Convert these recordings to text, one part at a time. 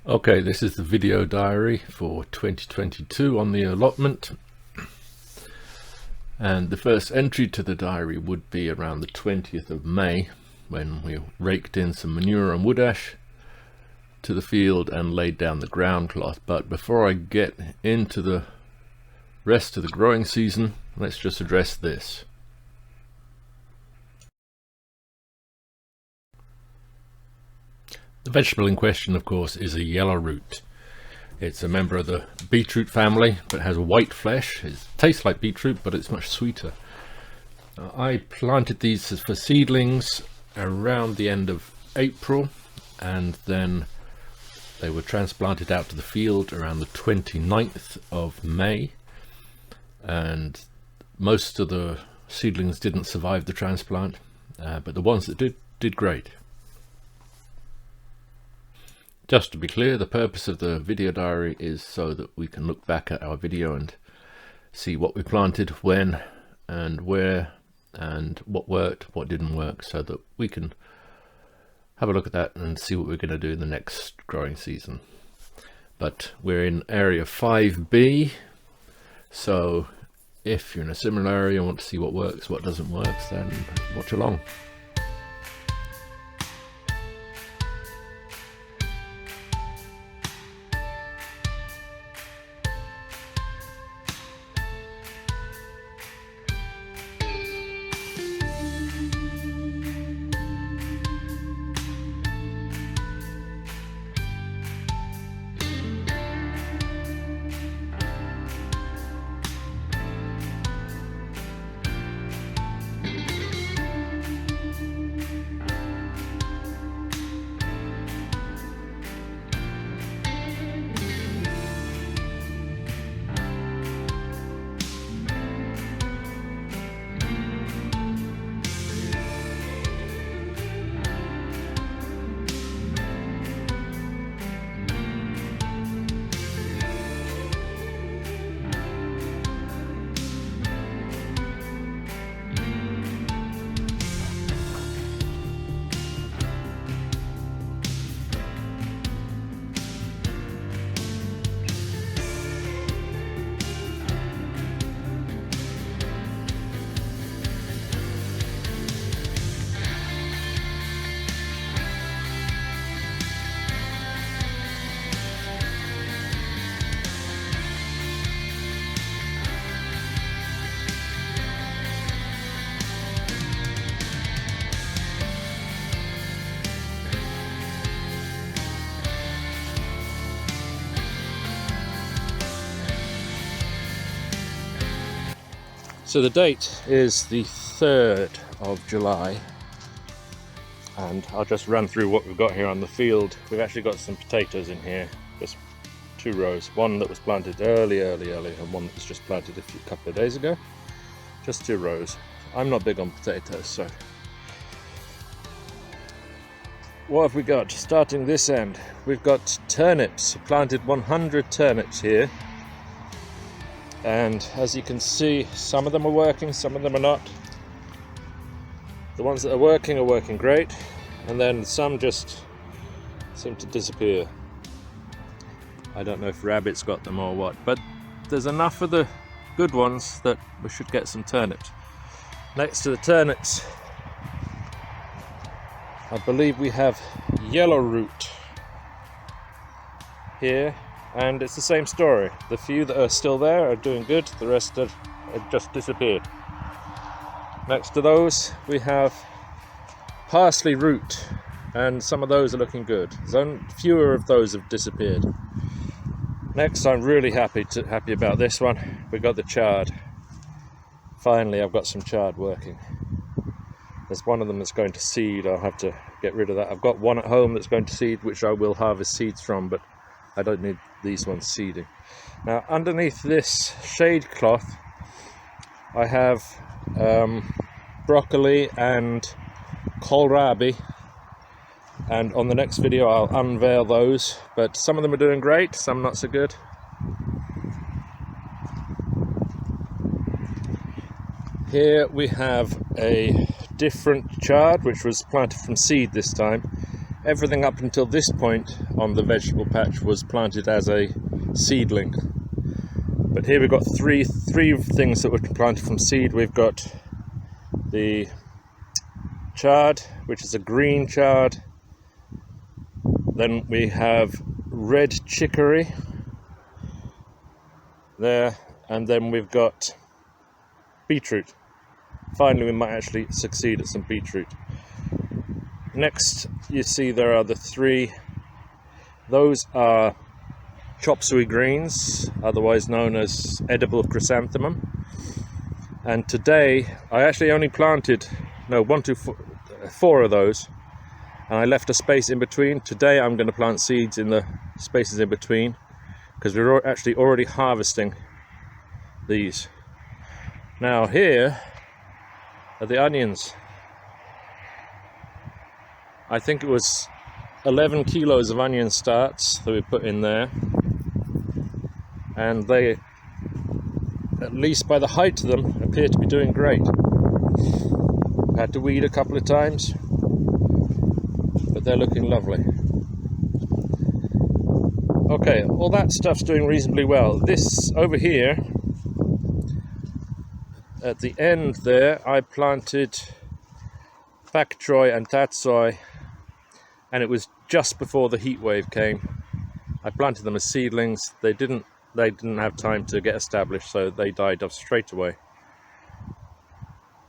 Okay, this is the video diary for 2022 on the allotment, and the first entry to the diary would be around the 20th of May when we raked in some manure and wood ash to the field and laid down the ground cloth. But before I get into the rest of the growing season, let's just address this. The vegetable in question, of course, is a yellow root. It's a member of the beetroot family, but has white flesh. It tastes like beetroot, but it's much sweeter. I planted these for seedlings around the end of April, and then they were transplanted out to the field around the 29th of May. And most of the seedlings didn't survive the transplant, but the ones that did great. Just to be clear, the purpose of the video diary is so that we can look back at our video and see what we planted, when and where, and what worked, what didn't work, so that we can have a look at that and see what we're going to do in the next growing season. But we're in area 5B, so if you're in a similar area and want to see what works, what doesn't work, then watch along. So the date is the 3rd of July, and I'll just run through what we've got here on the field. We've actually got some potatoes in here, just 2 rows, one that was planted early, and one that was just planted a couple of days ago. Just 2 rows. I'm not big on potatoes, so. What have we got? Starting this end, we've got turnips. Planted 100 turnips here. And as you can see, some of them are working, some of them are not. The ones that are working great, and then some just seem to disappear. I don't know if rabbits got them or what, but there's enough of the good ones that we should get some turnips. Next to the turnips, I believe we have yellow root here. And it's the same story. The few that are still there are doing good, the rest have just disappeared. Next to those we have parsley root, and some of those are looking good. Fewer of those have disappeared. Next, I'm really happy about this one. We've got the chard. Finally, I've got some chard working. There's one of them that's going to seed. I'll have to get rid of that. I've got one at home that's going to seed, which I will harvest seeds from, but I don't need these ones seeding. Now, underneath this shade cloth, I have broccoli and kohlrabi, and on the next video I'll unveil those, but some of them are doing great, some not so good. Here we have a different chard which was planted from seed this time. everything up until this point on the vegetable patch was planted as a seedling. But here we've got three things that were planted from seed. We've got the chard, which is a green chard. Then we have red chicory there, and then we've got beetroot. Finally, we might actually succeed at some beetroot. Next, you see there are the three. Those are chop suey greens, otherwise known as edible chrysanthemum. And today, I actually only planted, four of those, and I left a space in between. Today, I'm going to plant seeds in the spaces in between, because we're actually already harvesting these. Now here are the onions. I think it was 11 kilos of onion starts that we put in there, and they, at least by the height of them, appear to be doing great. Had to weed a couple of times, but they're looking lovely. Okay, all that stuff's doing reasonably well. This over here, at the end there, I planted pak choy and tatsoi, and it was just before the heat wave came. I planted them as seedlings. They didn't have time to get established, so they died off straight away.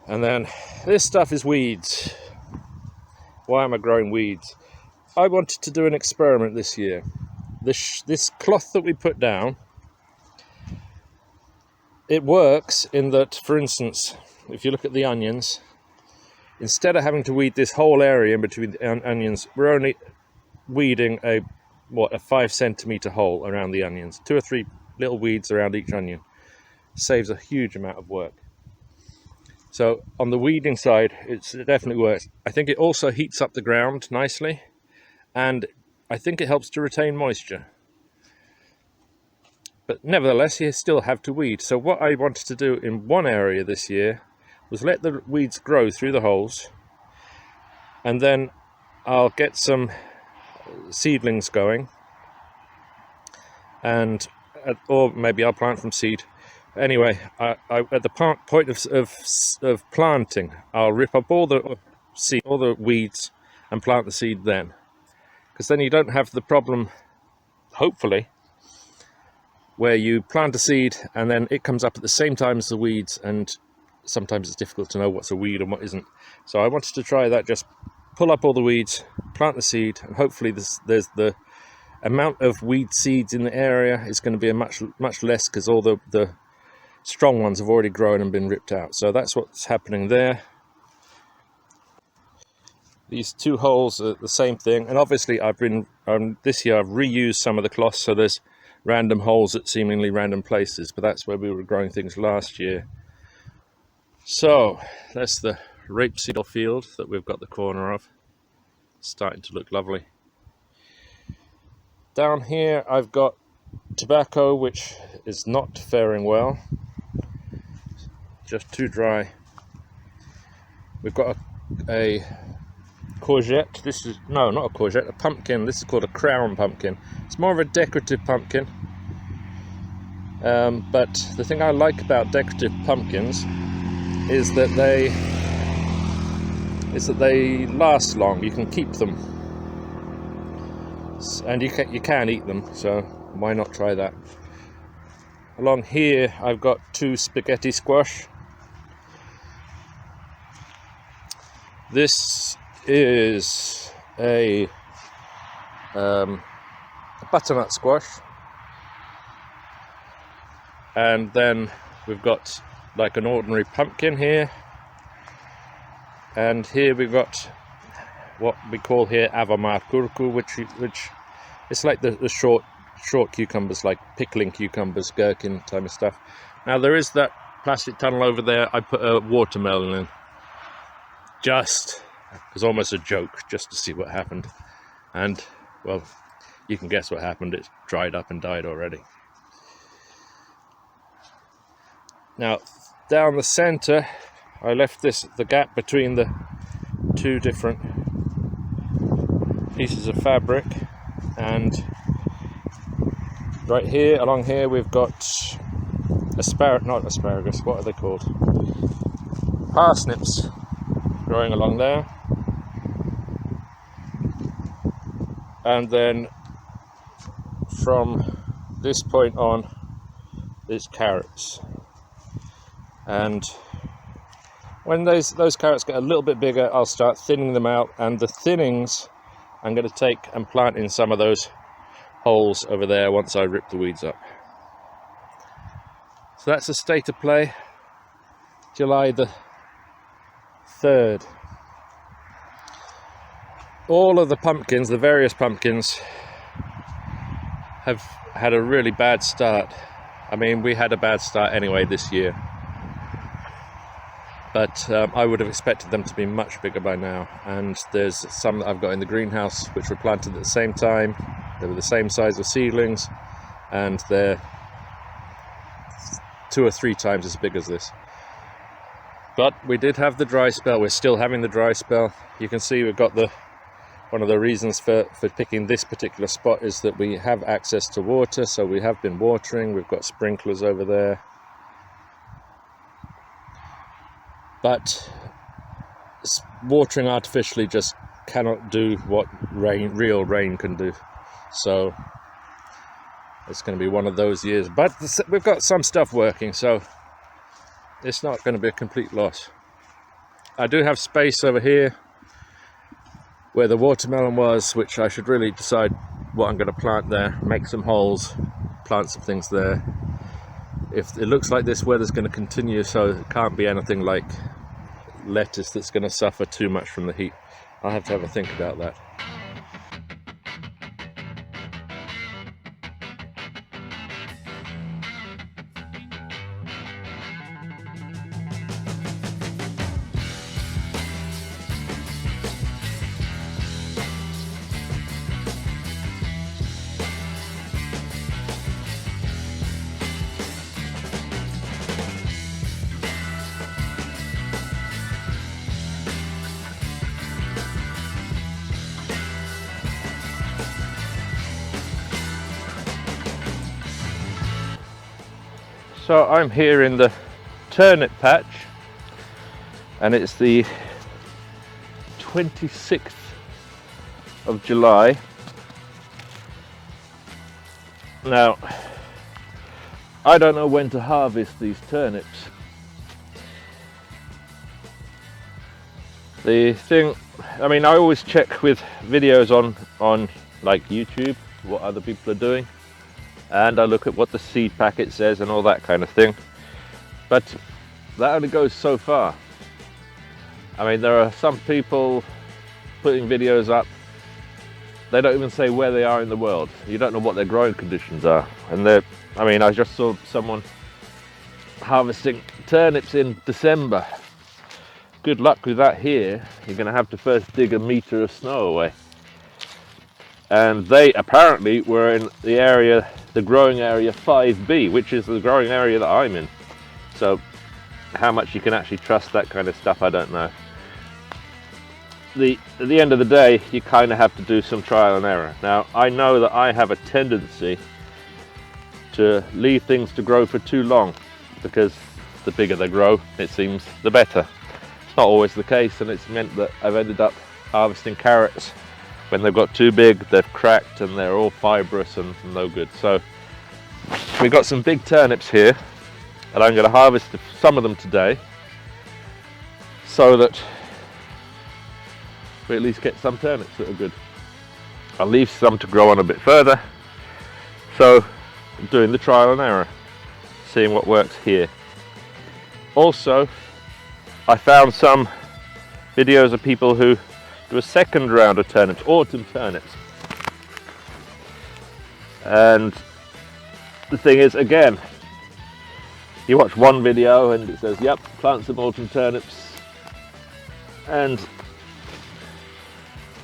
And then this stuff is weeds. Why am I growing weeds? I wanted to do an experiment this year. This cloth that we put down, it works in that, for instance, if you look at the onions, instead of having to weed this whole area in between the onions, we're only weeding a 5 centimeter hole around the onions. 2 or 3 little weeds around each onion. Saves a huge amount of work. So on the weeding side, it definitely works. I think it also heats up the ground nicely, and I think it helps to retain moisture. But nevertheless, you still have to weed. So what I wanted to do in one area this year was let the weeds grow through the holes, and then I'll get some seedlings going, or maybe I'll plant from seed. Anyway, at the point of planting, I'll rip up all the weeds and plant the seed then, because then you don't have the problem, hopefully, where you plant a seed and then it comes up at the same time as the weeds, and sometimes it's difficult to know what's a weed and what isn't. So I wanted to try that, just pull up all the weeds, plant the seed, and hopefully there's the amount of weed seeds in the area is going to be a much less, because all the strong ones have already grown and been ripped out. So that's what's happening there. These 2 holes are the same thing, and obviously this year I've reused some of the cloth, so there's random holes at seemingly random places, but that's where we were growing things last year. So that's the rapeseed field that we've got the corner of. It's starting to look lovely. Down here I've got tobacco, which is not faring well, just too dry. We've got a courgette. This is, no, not a courgette, a pumpkin. This is called a crown pumpkin. It's more of a decorative pumpkin, but the thing I like about decorative pumpkins is that they last long. You can keep them, and you can eat them, so why not try that? Along here I've got 2 spaghetti squash. This is a butternut squash, and then we've got like an ordinary pumpkin here, and here we've got what we call here avamar kurku, which it's like the short cucumbers, like pickling cucumbers, gherkin type of stuff. Now there is that plastic tunnel over there. I put a watermelon in, just, it was almost a joke, just to see what happened, and well, you can guess what happened. It's dried up and died already. Now down the center I left the gap between the 2 different pieces of fabric, and right here, along here, we've got not asparagus, what are they called? Parsnips growing along there. And then from this point on is carrots. And when those carrots get a little bit bigger, I'll start thinning them out, and the thinnings I'm going to take and plant in some of those holes over there once I rip the weeds up. So that's the state of play, July the 3rd. All of the pumpkins, the various pumpkins, have had a really bad start. I mean, we had a bad start anyway this year, but I would have expected them to be much bigger by now. And there's some that I've got in the greenhouse which were planted at the same time. They were the same size of seedlings, and they're 2 or 3 times as big as this. But we did have the dry spell. We're still having the dry spell. You can see we've got one of the reasons for picking this particular spot is that we have access to water, so we have been watering. We've got sprinklers over there. But watering artificially just cannot do what real rain can do. So it's going to be one of those years. But we've got some stuff working, so it's not going to be a complete loss. I do have space over here where the watermelon was, which I should really decide what I'm going to plant there. Make some holes, plant some things there. If it looks like this weather's going to continue, so it can't be anything like lettuce that's going to suffer too much from the heat. I'll have to have a think about that. So I'm here in the turnip patch, and it's the 26th of July. Now, I don't know when to harvest these turnips. The thing, I mean, I always check with videos on like YouTube, what other people are doing. And I look at what the seed packet says and all that kind of thing. But that only goes so far. I mean, there are some people putting videos up, they don't even say where they are in the world. You don't know what their growing conditions are. And I mean, I just saw someone harvesting turnips in December. Good luck with that here. You're going to have to first dig a meter of snow away. And they apparently were in the area, the growing area 5B, which is the growing area that I'm in. So how much you can actually trust that kind of stuff, I don't know. At the end of the day, you kind of have to do some trial and error. Now, I know that I have a tendency to leave things to grow for too long, because the bigger they grow, it seems, the better. It's not always the case, and it's meant that I've ended up harvesting carrots when they've got too big, they've cracked and they're all fibrous and no good. So we've got some big turnips here, and I'm going to harvest some of them today so that we at least get some turnips that are good. I'll leave some to grow on a bit further. So I'm doing the trial and error, seeing what works here. Also, I found some videos of people who do a second round of turnips, autumn turnips. And the thing is, again, you watch one video and it says, yep, plant some autumn turnips, and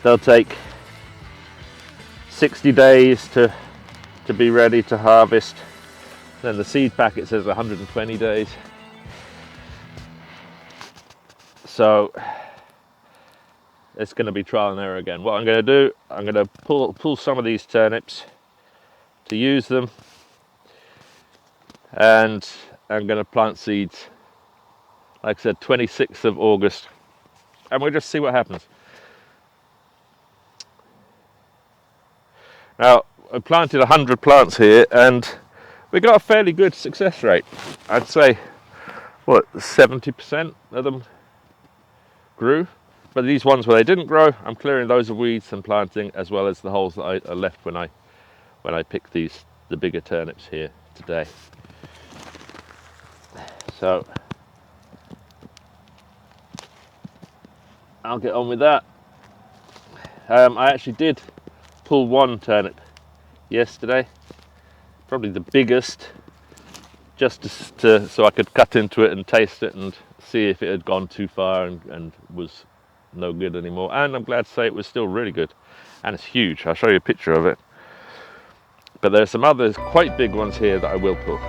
they'll take 60 days to be ready to harvest. Then the seed packet says 120 days. So it's going to be trial and error again. What I'm going to do, I'm going to pull some of these turnips to use them, and I'm going to plant seeds, like I said, 26th of August, and we'll just see what happens. Now, I planted 100 plants here, and we got a fairly good success rate. I'd say, what, 70% of them grew. But these ones where they didn't grow, I'm clearing those of weeds and planting, as well as the holes that I left when I picked the bigger turnips here today. So I'll get on with that. I actually did pull one turnip yesterday, probably the biggest, just so I could cut into it and taste it and see if it had gone too far and was no good anymore. And I'm glad to say it was still really good, and it's huge. I'll show you a picture of it. But there's some others quite big ones here that I will pull.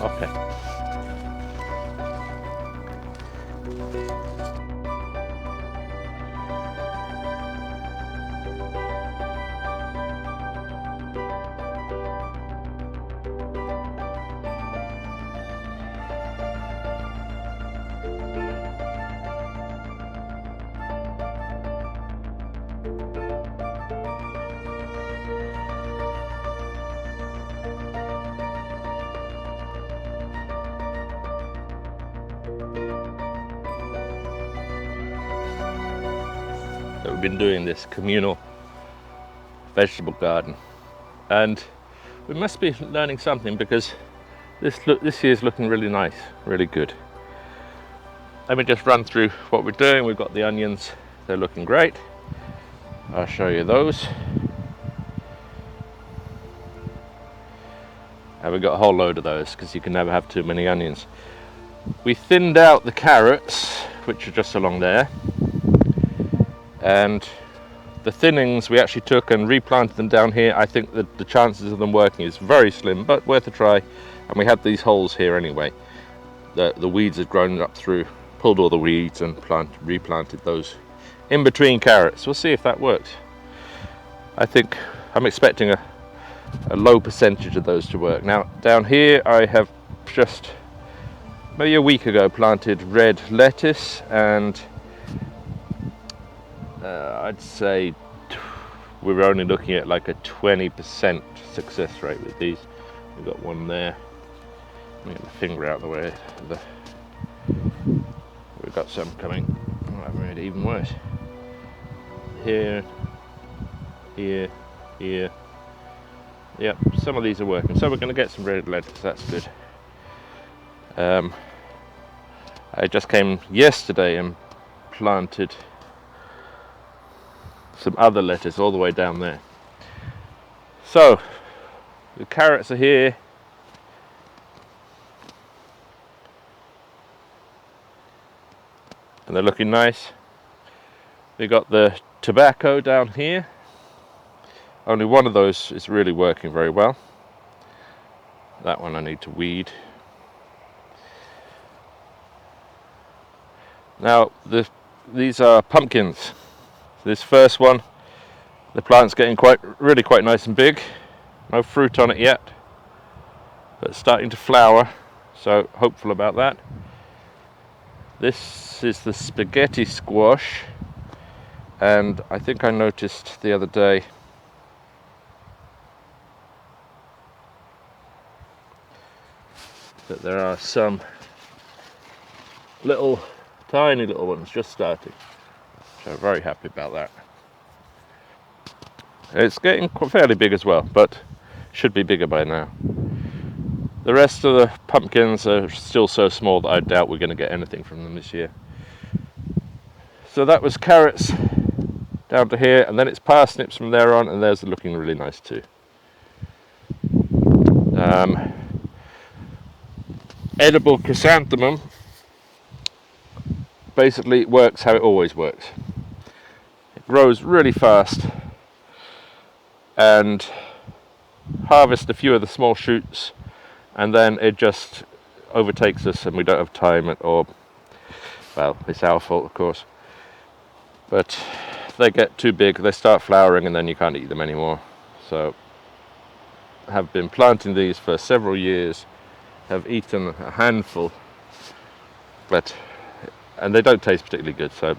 Okay. That we've been doing this communal vegetable garden, and we must be learning something, because this year's looking really nice, really good. Let me just run through what we're doing. We've got the onions, they're looking great. I'll show you those. And we've got a whole load of those, because you can never have too many onions. We thinned out the carrots, which are just along there. And the thinnings we actually took and replanted them down here. I think that the chances of them working is very slim, but worth a try. And we had these holes here anyway. The weeds had grown up through, pulled all the weeds and replanted those in between carrots. We'll see if that works. I think I'm expecting a low percentage of those to work. Now down here I have just maybe a week ago planted red lettuce, and I'd say we were only looking at like a 20% success rate with these. We've got one there. Let me get my finger out of the way. We've got some coming. Oh, I've made it even worse. Here, here, here. Yep, some of these are working. So we're going to get some red lettuce. That's good. I just came yesterday and planted some other lettuce all the way down there. So the carrots are here. And they're looking nice. We got the tobacco down here. Only one of those is really working very well. That one I need to weed. Now these are pumpkins. This first one, the plant's getting really quite nice and big. No fruit on it yet, but it's starting to flower, so hopeful about that. This is the spaghetti squash, and I think I noticed the other day that there are some tiny little ones just starting. So I'm very happy about that. It's getting fairly big as well, but should be bigger by now. The rest of the pumpkins are still so small that I doubt we're going to get anything from them this year. So that was carrots down to here, and then it's parsnips from there on, and theirs are looking really nice too. Edible chrysanthemum basically works how it always works. It grows really fast, and harvest a few of the small shoots, and then it just overtakes us and we don't have time or Well, it's our fault, of course. But they get too big, they start flowering, and then you can't eat them anymore. So have been planting these for several years, have eaten a handful, and they don't taste particularly good, so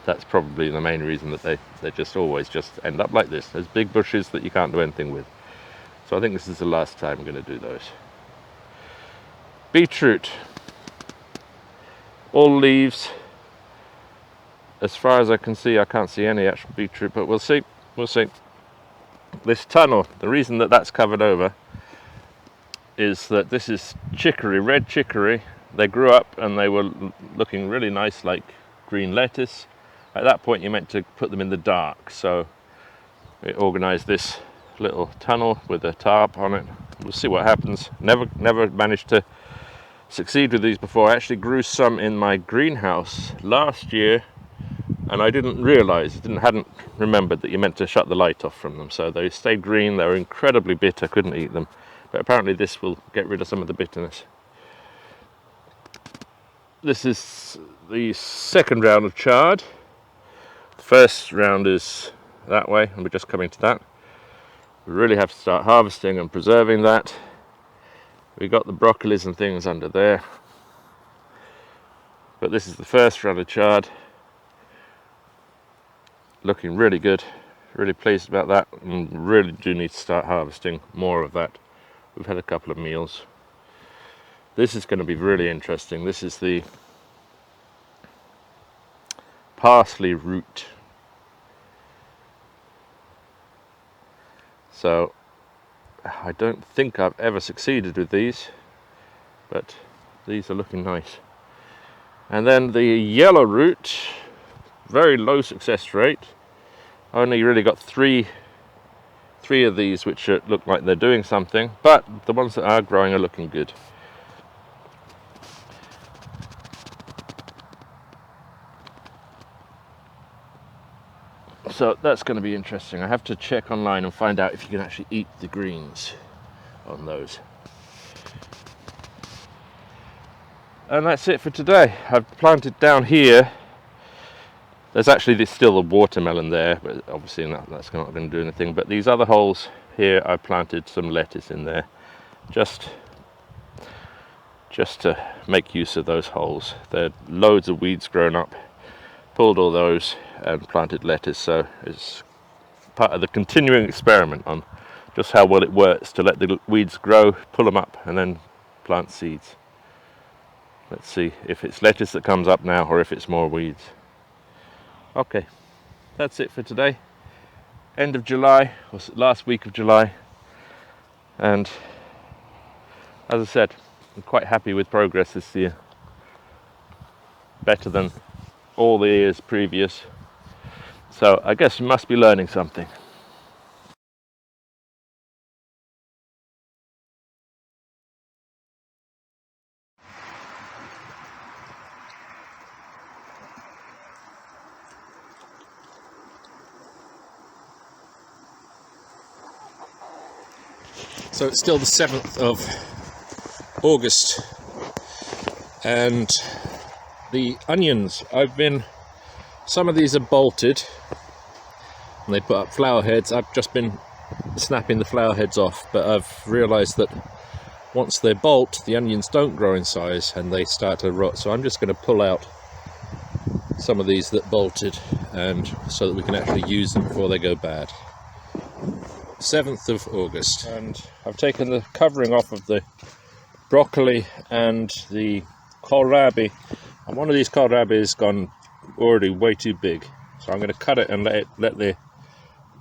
that's probably the main reason that they just always just end up like this. There's big bushes that you can't do anything with. So I think this is the last time I'm going to do those. Beetroot. All leaves. As far as I can see, I can't see any actual beetroot, but we'll see. We'll see. This tunnel, the reason that that's covered over is that this is chicory, red chicory. They grew up and they were looking really nice, like green lettuce. At that point you meant to put them in the dark, so we organised this little tunnel with a tarp on it. We'll see what happens. Never managed to succeed with these before. I actually grew some in my greenhouse last year, and I didn't realise, hadn't remembered that you meant to shut the light off from them. So they stayed green. They were incredibly bitter. Couldn't eat them, but apparently this will get rid of some of the bitterness. This is the second round of chard. The first round is that way, and we're just coming to that. We really have to start harvesting and preserving that. We got the broccolis and things under there, but this is the first round of chard. Looking really good, really pleased about that, and really do need to start harvesting more of that. We've had a couple of meals. This is going to be really interesting. This is the parsley root. So I don't think I've ever succeeded with these, but these are looking nice. And then the yellow root, very low success rate. Only really got three of these which look like they're doing something, but the ones that are growing are looking good. So that's going to be interesting. I have to check online and find out if you can actually eat the greens on those. And that's it for today. I've planted down here. There's actually still a watermelon there, but obviously that's not going to do anything. But these other holes here, I planted some lettuce in there, just to make use of those holes. There are loads of weeds grown up. Pulled all those and planted lettuce, so it's part of the continuing experiment on just how well it works to let the weeds grow, pull them up, and then plant seeds. Let's see if it's lettuce that comes up now or if it's more weeds. Okay, that's it for today. End of July, or last week of July, and as I said, I'm quite happy with progress this year. Better than all the years previous. So I guess you must be learning something. So it's still the 7th of August, and the onions, some of these are bolted and they put up flower heads. I've just been snapping the flower heads off, but I've realised that once they bolt, the onions don't grow in size and they start to rot. So I'm just going to pull out some of these that bolted, and so that we can actually use them before they go bad. 7th of August, and I've taken the covering off of the broccoli and the kohlrabi, and one of these kohlrabi has gone already way too big, so I'm going to cut it and let the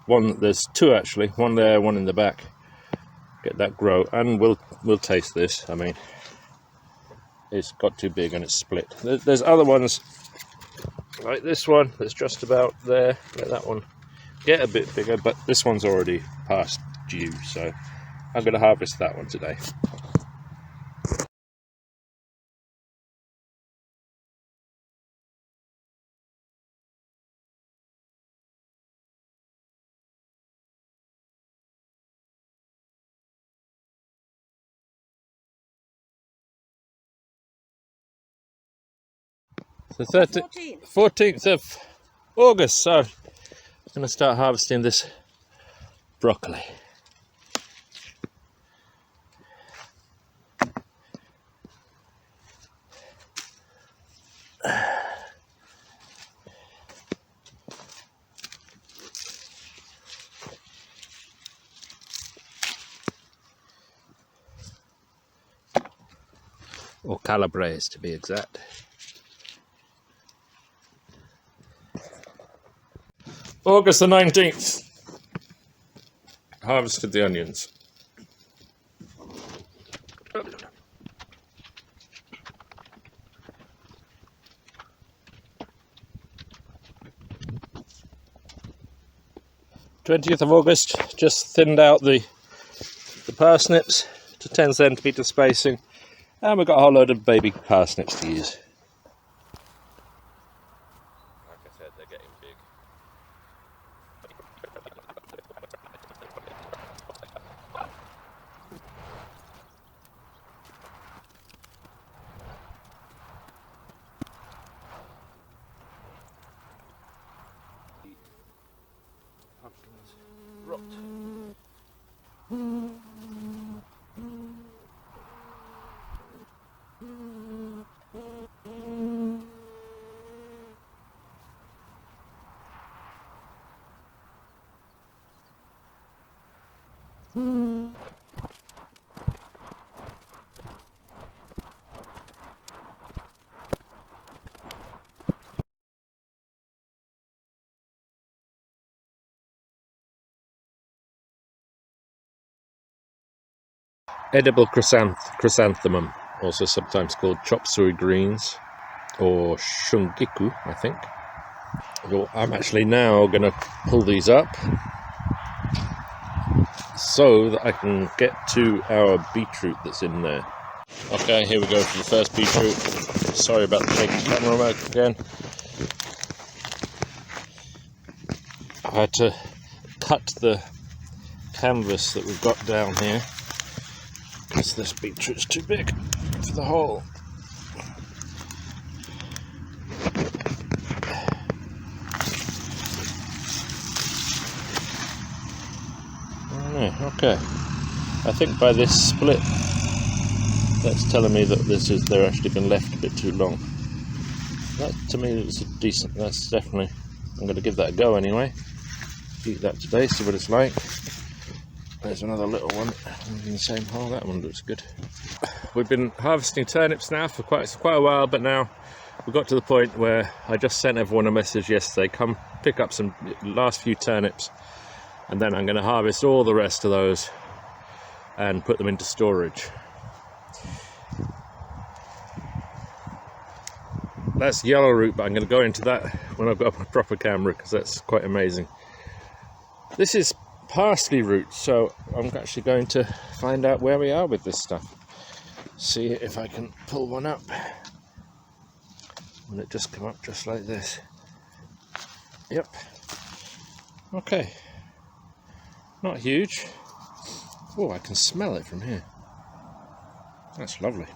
one, there's two actually, one there, one in the back, get that grow, and we'll taste this. I mean, it's got too big and it's split. There's other ones like this one that's just about there. Let that one get a bit bigger, but this one's already past due, so I'm going to harvest that one today. The 14th of August, so I'm going to start harvesting this broccoli. Or Calabrese to be exact. August the 19th. Harvested the onions. Oh. 20th of August, just thinned out the parsnips to 10 centimetre spacing. And we've got a whole load of baby parsnips to use. Like I said, they're getting big. Pumpkins rot. Edible chrysanthemum, also sometimes called chop suey greens, or shungiku, I think. Well, I'm actually now going to pull these up so that I can get to our beetroot that's in there. Okay, here we go for the first beetroot. Sorry about the shaky camera work again. I had to cut the canvas that we've got down here because this beetroot's too big for the hole. Okay, I think by this split that's telling me that they're actually been left a bit too long. That to me is decent. That's definitely, I'm going to give that a go anyway. Eat that today, see what it's like. There's another little one in the same hole. That one looks good. We've been harvesting turnips now for quite a while, but now we got to the point where I just sent everyone a message yesterday, come pick up some last few turnips, and then I'm going to harvest all the rest of those and put them into storage. That's yellow root, but I'm going to go into that when I've got my proper camera because that's quite amazing. This is parsley root, so I'm actually going to find out where we are with this stuff. See if I can pull one up. Will it just come up just like this? Yep. Okay. Not huge. Oh, I can smell it from here. That's lovely.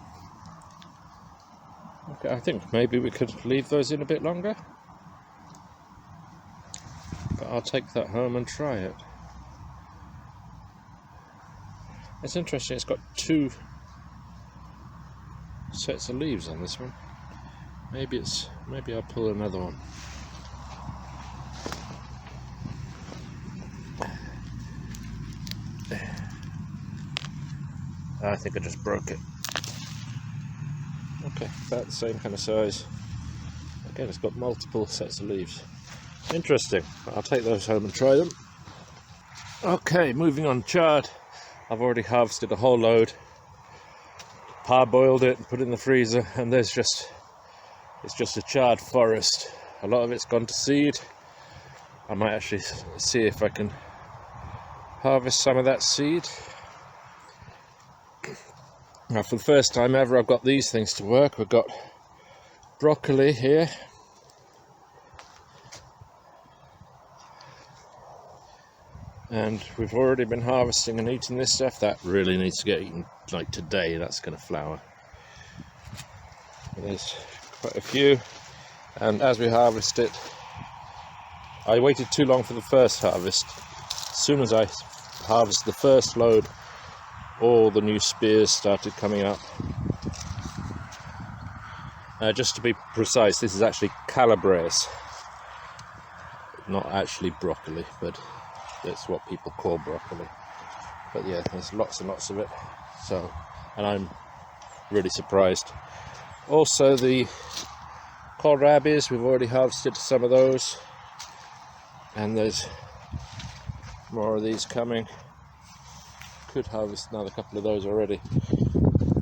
Okay, I think maybe we could leave those in a bit longer. But I'll take that home and try it. It's interesting, it's got 2 sets of leaves on this one. Maybe I'll pull another one. I think I just broke it. Okay, about the same kind of size. Again, it's got multiple sets of leaves. Interesting. I'll take those home and try them. Okay, moving on. Chard. I've already harvested a whole load. Parboiled it and put it in the freezer, and it's just a chard forest. A lot of it's gone to seed. I might actually see if I can harvest some of that seed. Now, for the first time ever, I've got these things to work. We've got broccoli here. And we've already been harvesting and eating this stuff. That really needs to get eaten like today. That's going to flower. There's quite a few. And as we harvest it, I waited too long for the first harvest. As soon as I harvested the first load, all the new spears started coming up. Just to be precise, this is actually calabres, not actually broccoli, but that's what people call broccoli. But yeah, there's lots and lots of it. So, and I'm really surprised. Also, the kohlrabis, we've already harvested some of those, and there's more of these coming. Could harvest another couple of those already.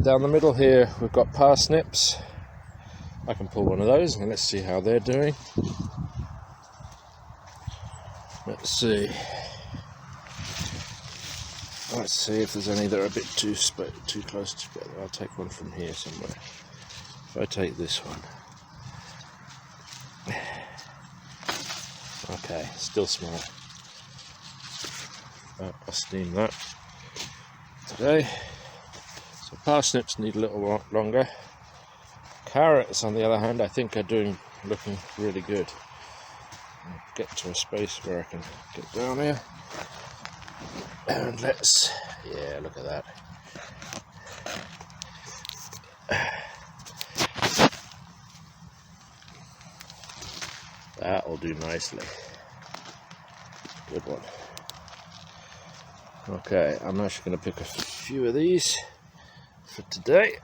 Down the middle here, we've got parsnips. I can pull one of those and let's see how they're doing. Let's see if there's any that are a bit too close together. I'll take one from here somewhere. If I take this one. Okay, still small. I'll steam that today. So parsnips need a little longer. Carrots, on the other hand, I think are looking really good. I'll get to a space where I can get down here. And yeah, look at that. That'll do nicely. Good one. Okay, I'm actually going to pick a few of these for today.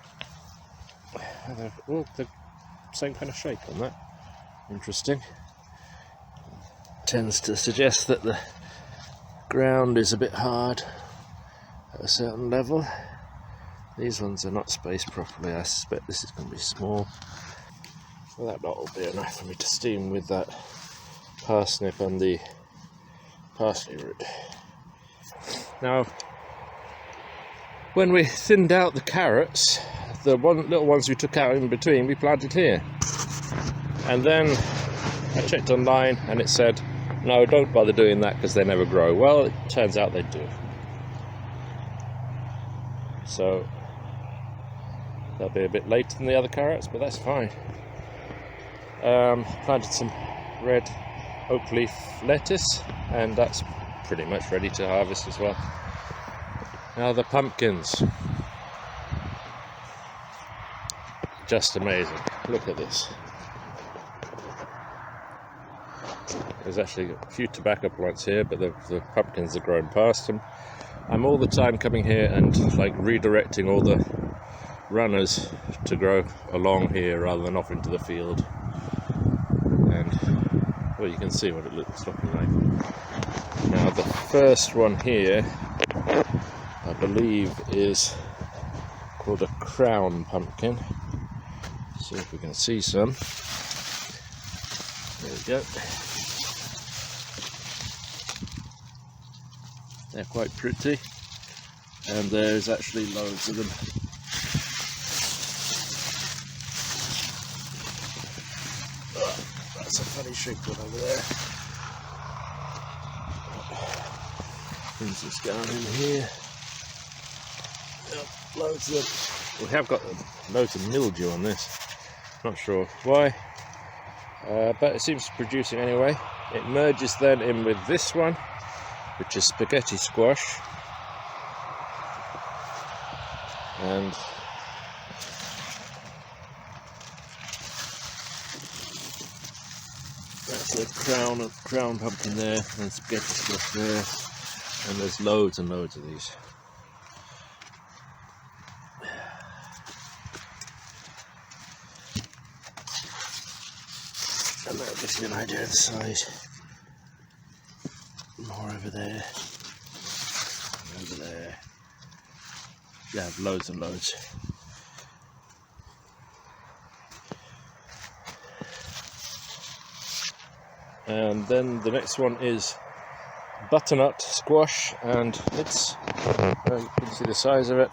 Oh, the same kind of shape on that. Interesting. Tends to suggest that the ground is a bit hard at a certain level. These ones are not spaced properly. I suspect this is going to be small. Well, that lot will be enough for me to steam with that parsnip and the parsley root. Now, when we thinned out the carrots, the little ones we took out in between, we planted here. And then I checked online and it said, no, don't bother doing that because they never grow. Well, it turns out they do. So they'll be a bit later than the other carrots, but that's fine. Planted some red oak leaf lettuce, and that's pretty much ready to harvest as well. Now the pumpkins. Just amazing. Look at this. There's actually a few tobacco plants here, but the pumpkins are growing past them. I'm all the time coming here and like redirecting all the runners to grow along here rather than off into the field. And well, you can see what it looks looking like. Now the first one here, I believe, is called a crown pumpkin. See if we can see some. There we go. They're quite pretty, and there's actually loads of them. Oh, that's a funny shaped one over there. Brings this down in here. Yep, loads of them. We have got loads of mildew on this. Not sure why, but it seems to be producing anyway. It merges then in with this one, which is spaghetti squash, and that's a crown pumpkin there, and spaghetti squash there, and there's loads and loads of these. And that gives you an idea of the size. More over there, over there. You have loads and loads. And then the next one is butternut squash, and it's, you can see the size of it,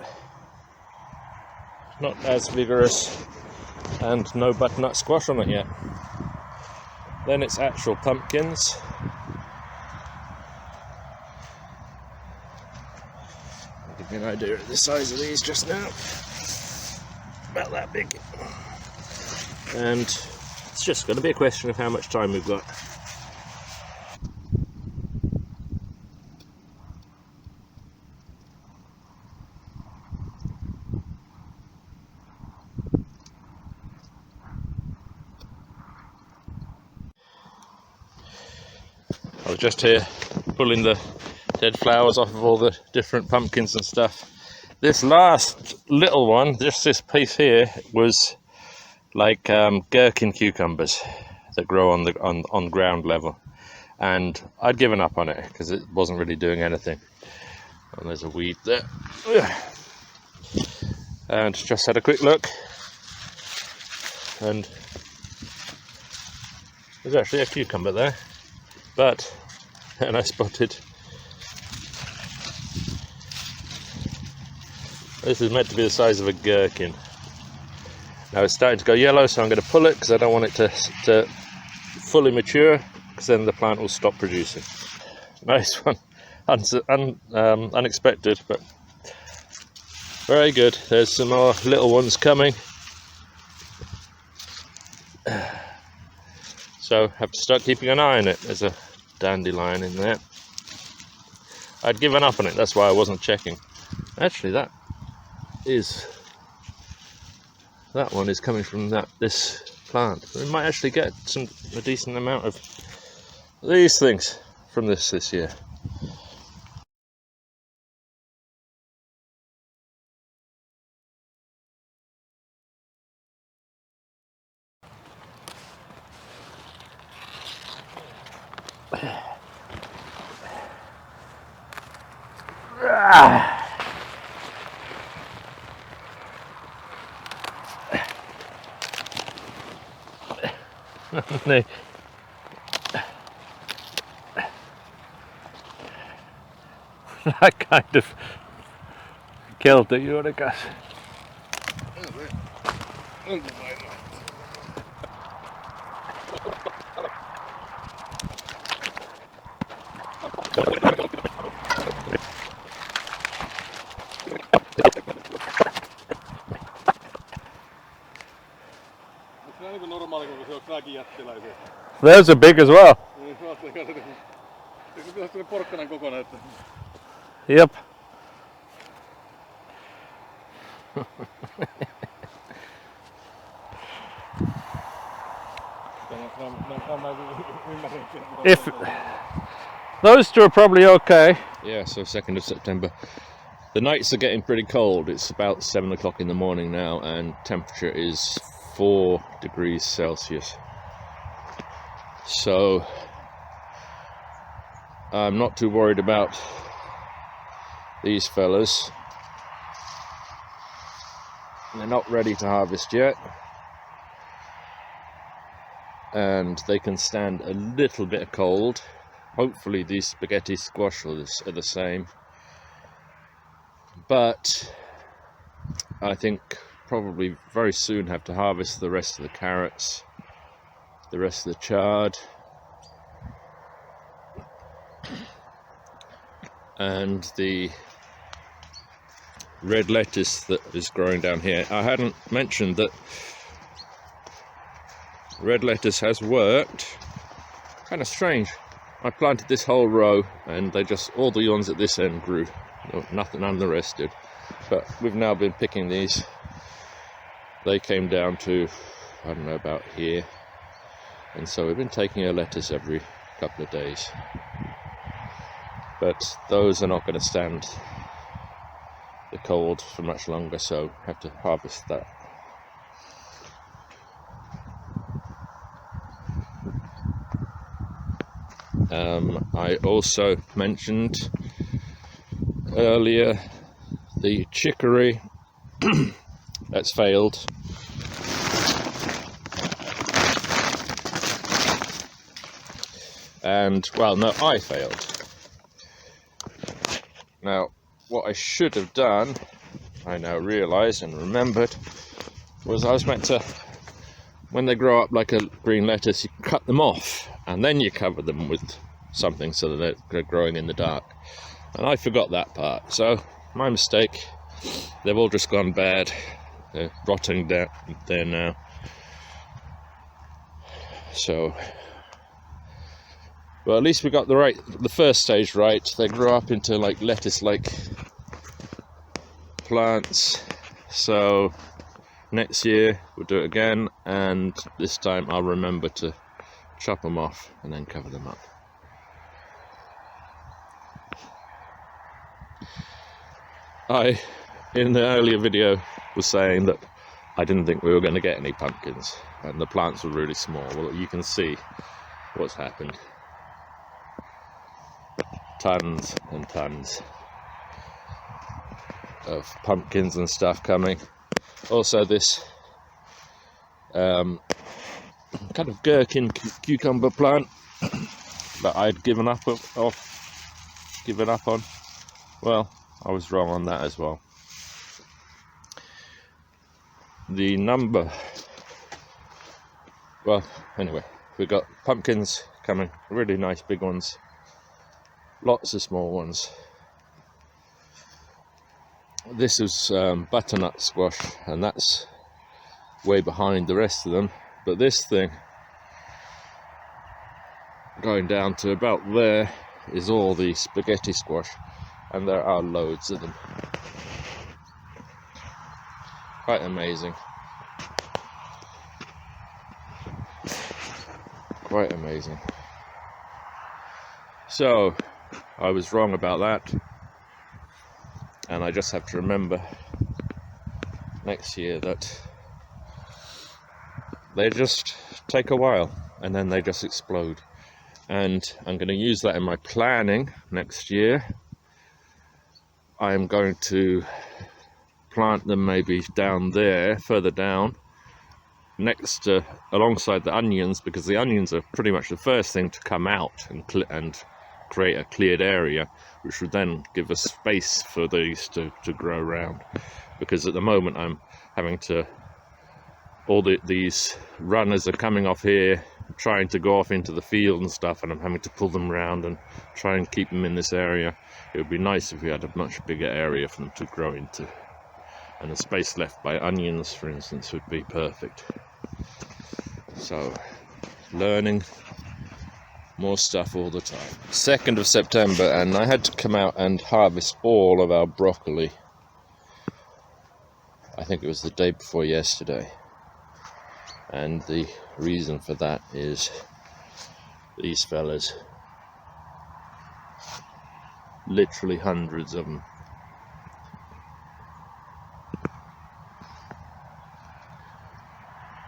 not as vigorous, and no butternut squash on it yet. Then it's actual pumpkins. I'll give you an idea of the size of these just now. About that big. And It's just going to be a question of how much time we've got. I was just here pulling the dead flowers off of all the different pumpkins and stuff. This last little one, just this piece here, was like gherkin cucumbers that grow on ground level, and I'd given up on it because it wasn't really doing anything. And there's a weed there, and just had a quick look, and there's actually a cucumber there, but and I spotted, this is meant to be the size of a gherkin. Now it's starting to go yellow, so I'm going to pull it because I don't want it to fully mature, because then the plant will stop producing. Nice one. Unexpected, but very good. There's some more little ones coming. So have to start keeping an eye on it. There's a dandelion in there. I'd given up on it, that's why I wasn't checking. Actually, that one is coming from this plant. We might actually get a decent amount of these things from this year. No. That kind of killed it, you would have guessed. Those are big as well. Yep. If those two are probably okay. Yeah, so 2nd of September. The nights are getting pretty cold. It's about 7 o'clock in the morning now, and temperature is 4 degrees Celsius. So I'm not too worried about these fellas. They're not ready to harvest yet, and they can stand a little bit of cold. Hopefully these spaghetti squash are the same, but I think probably very soon have to harvest the rest of the carrots, the rest of the chard, and the red lettuce that is growing down here. I hadn't mentioned that red lettuce has worked. Kind of strange. I planted this whole row and they just, all the ones at this end grew. Nothing, none of the rest did. But we've now been picking these. They came down to, I don't know, about here. And so we've been taking a lettuce every couple of days. But those are not going to stand the cold for much longer, so have to harvest that. I also mentioned earlier the chicory that's failed. And, well, no, I failed. Now, what I should have done, I now realise and remembered, was I was meant to, when they grow up like a green lettuce, you cut them off and then you cover them with something so that they're growing in the dark. And I forgot that part, so my mistake. They've all just gone bad. They're rotting down there now. So, well, at least we got the first stage right. They grew up into like lettuce-like plants. So next year we'll do it again, and this time I'll remember to chop them off and then cover them up. I, in the earlier video, was saying that I didn't think we were going to get any pumpkins, and the plants were really small. Well, you can see what's happened. Tons and tons of pumpkins and stuff coming. Also this kind of gherkin cucumber plant that I'd given up on. Well, I was wrong on that as well. The number, well, anyway, we got pumpkins coming, really nice big ones, lots of small ones. This is butternut squash, and that's way behind the rest of them. But this thing, going down to about there, is all the spaghetti squash, and there are loads of them. Quite amazing. Quite amazing. So, I was wrong about that. And I just have to remember next year that they just take a while and then they just explode. And I'm going to use that in my planning next year. I'm going to plant them maybe down there, further down, alongside the onions, because the onions are pretty much the first thing to come out and create a cleared area, which would then give us space for these to grow around. Because at the moment I'm having to, these runners are coming off here, trying to go off into the field and stuff, and I'm having to pull them around and try and keep them in this area. It would be nice if we had a much bigger area for them to grow into. And the space left by onions, for instance, would be perfect. So, learning more stuff all the time. 2nd of September, and I had to come out and harvest all of our broccoli. I think it was the day before yesterday. And the reason for that is these fellas. Literally hundreds of them.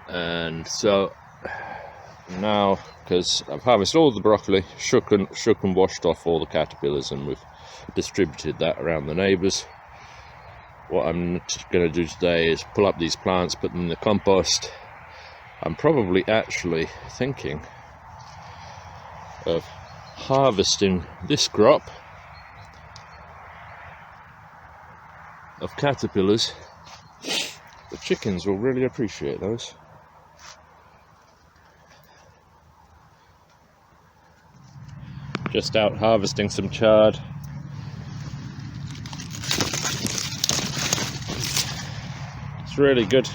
And so now, because I've harvested all the broccoli, shook and washed off all the caterpillars, and we've distributed that around the neighbours. What I'm going to do today is pull up these plants, put them in the compost. I'm probably actually thinking of harvesting this crop of caterpillars. The chickens will really appreciate those. Just out harvesting some chard. It's really good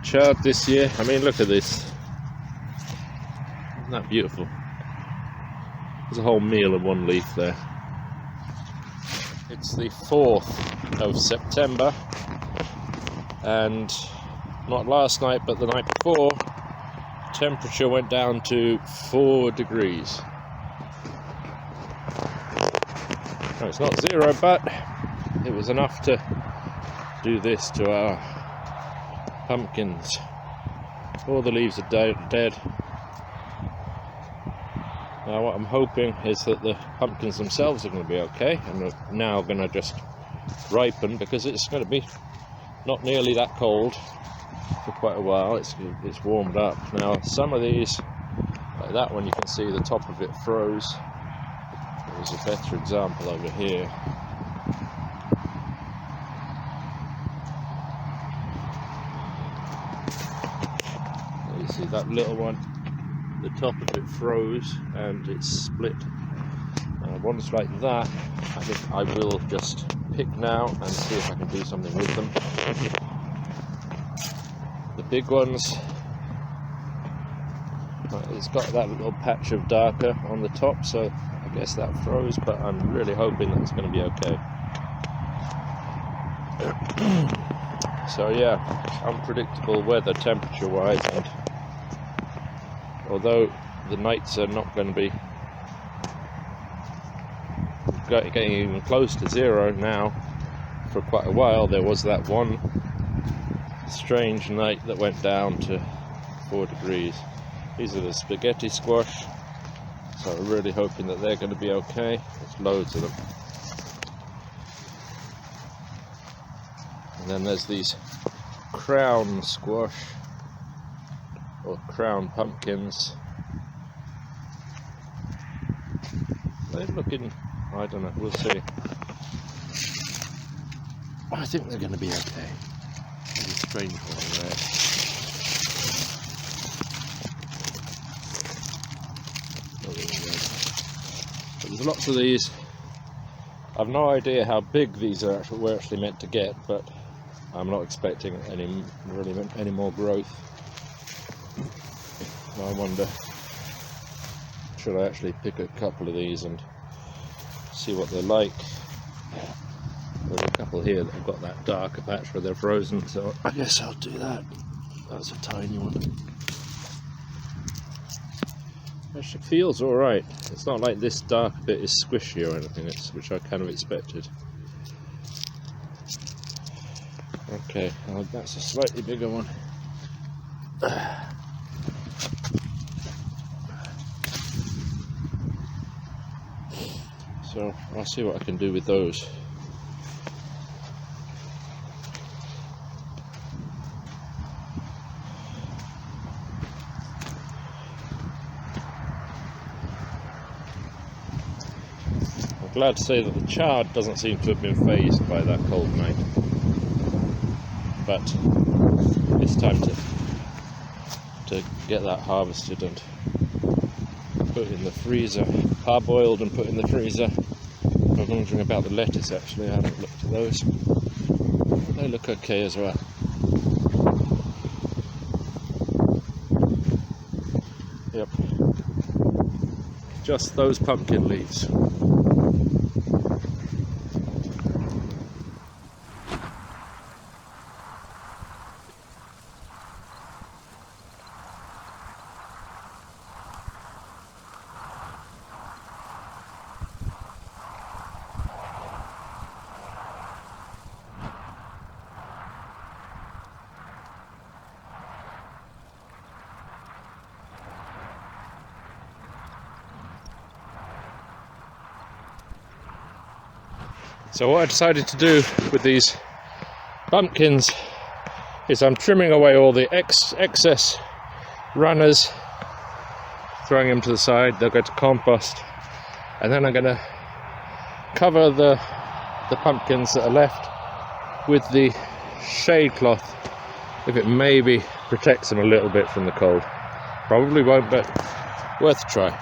chard this year. I mean, look at this. Isn't that beautiful? There's a whole meal of one leaf there. It's the 4th of September, and not last night but the night before, temperature went down to 4 degrees. No, it's not 0, but it was enough to do this to our pumpkins. All the leaves are dead. Now what I'm hoping is that the pumpkins themselves are going to be okay, and they're now going to just ripen, because it's going to be not nearly that cold for quite a while. It's warmed up. Now some of these, like that one, you can see the top of it froze. There's a better example over here. You see that little one, the top of it froze and it's split. Ones like that, I think I will just pick now and see if I can do something with them. The big ones, It's got that little patch of darker on the top, so I guess that froze, but I'm really hoping that it's going to be okay. So yeah, unpredictable weather temperature wise, and although the nights are not going to be getting even close to zero now for quite a while, there was that one strange night that went down to 4 degrees. These are the spaghetti squash, so I'm really hoping that they're going to be okay. There's loads of them. And then there's these crown squash, or crown pumpkins. They're looking, I don't know, we'll see. I think they're going to be okay. There's a strange one there. But there's lots of these. I've no idea how big these are we're actually meant to get, but I'm not expecting any more growth. I wonder, should I actually pick a couple of these and see what they're like? There's a couple here that have got that darker patch where they're frozen, so I guess I'll do that. That's a tiny one. Actually feels alright. It's not like this dark bit is squishy or anything, which I kind of expected. Okay, well, that's a slightly bigger one. So I'll see what I can do with those. I'm glad to say that the chard doesn't seem to have been phased by that cold night. But it's time to get that harvested and put in the freezer, parboiled and put in the freezer. I was wondering about the lettuce actually, I haven't looked at those. They look okay as well. Yep, just those pumpkin leaves. So what I decided to do with these pumpkins is I'm trimming away all the excess runners, throwing them to the side. They'll go to compost, and then I'm going to cover the pumpkins that are left with the shade cloth, if it maybe protects them a little bit from the cold. Probably won't, but worth a try.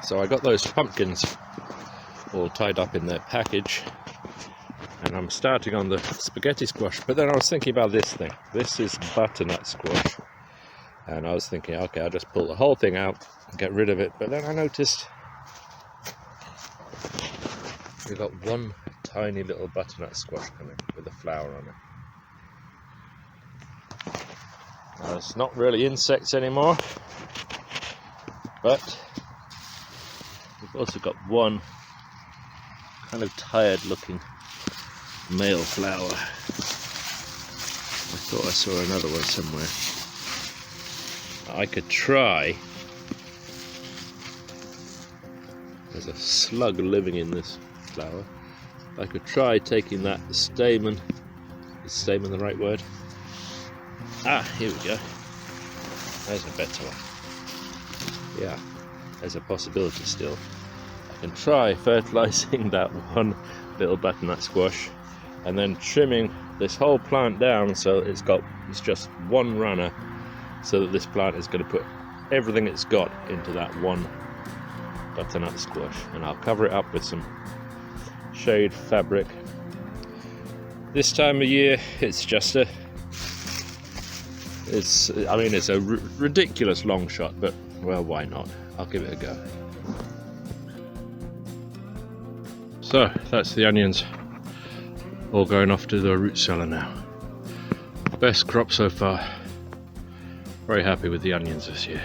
So I got those pumpkins all tied up in their package, and I'm starting on the spaghetti squash. But then I was thinking about this thing. This is butternut squash, and I was thinking, okay, I'll just pull the whole thing out and get rid of it. But then I noticed we've got one tiny little butternut squash coming with a flower on it. Now, it's not really insects anymore, but we've also got one kind of tired looking male flower. I thought I saw another one somewhere. I could try. There's a slug living in this flower. I could try taking that stamen. Is stamen the right word? Ah, here we go. There's a better one. Yeah, there's a possibility still. I can try fertilizing that one little butternut squash and then trimming this whole plant down so it's just one runner, so that this plant is going to put everything it's got into that one butternut squash, and I'll cover it up with some shade fabric. This time of year it's just it's a ridiculous long shot, but well, why not? I'll give it a go. So that's the onions all going off to the root cellar now. Best crop so far. Very happy with the onions this year.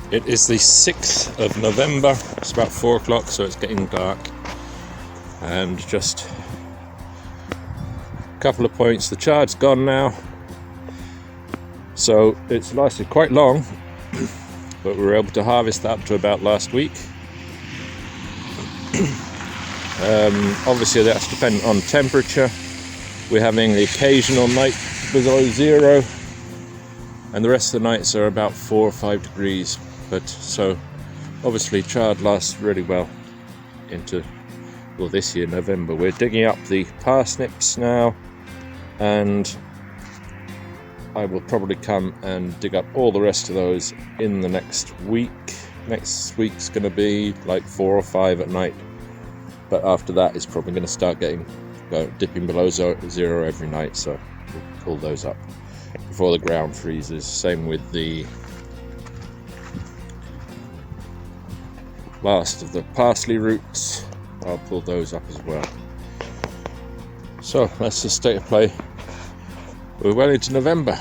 It is the 6th of November, it's about 4 o'clock, so it's getting dark, and just a couple of points. The chard's gone now, so it's lasted quite long, but we were able to harvest that up to about last week. Obviously that's dependent on temperature. We're having the occasional night below 0, and the rest of the nights are about 4 or 5 degrees. But so obviously chard lasts really well into, well, this year, November. We're digging up the parsnips now, and I will probably come and dig up all the rest of those in the next week. Next week's going to be like 4 or 5 at night, but after that it's probably going to start dipping below 0 every night, so we'll pull those up before the ground freezes. Same with the last of the parsley roots, I'll pull those up as well. So that's the state of play. We're well into November.